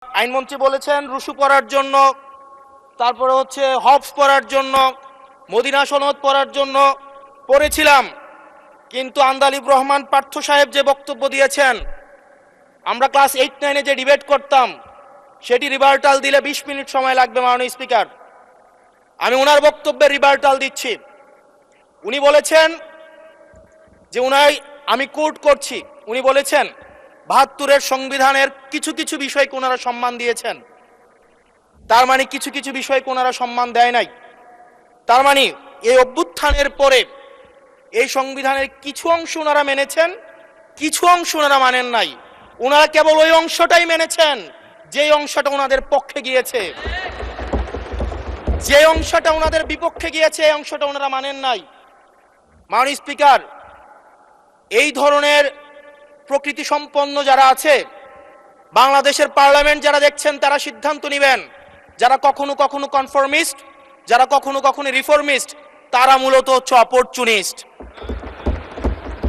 আইনমন্ত্রী বলেছেন রুশু পড়ার জন্য, তারপরে হচ্ছে হবস পড়ার জন্য, মদিনা সনদ পড়ার জন্য পড়েছিলাম। কিন্তু আন্দালিব রহমান পার্থ সাহেব যে বক্তব্য দিয়েছেন, আমরা ক্লাস 8-9-এ যে ডিবেট করতাম সেটি রিভার্টাল দিলে 20 মিনিট সময় লাগবে মাননীয় স্পিকার। আমি ওনার বক্তব্যের রিভার্টাল দিচ্ছি। উনি বলেছেন যে আমি কোট করছি, উনি বলেছেন ৭২-এর সংবিধানের কিছু কিছু বিষয়কে ওনারা সম্মান দিয়েছেন। তার মানে কিছু কিছু বিষয়কে ওনারা সম্মান দেয় নাই। তার মানে এই অভ্যুত্থানের পরে এই সংবিধানের কিছু অংশ ওনারা মেনেছেন, কিছু অংশ ওনারা মানেন নাই। ওনারা কেবল ওই অংশটাই মেনেছেন যে অংশটা ওনাদের পক্ষে গিয়েছে, যে অংশটা ওনাদের বিপক্ষে গিয়েছে এই অংশটা ওনারা মানেন নাই। মাননীয় স্পিকার, এই ধরনের প্রকৃতি সম্পন্ন যারা আছে বাংলাদেশের পার্লামেন্ট যারা দেখছেন তারা সিদ্ধান্ত নেবেন। যারা কখনো কখনো কনফরমিস্ট, যারা কখনো কখনো রিফর্মিস্ট, তারা মূলত হচ্ছে অপরচুনিস্ট।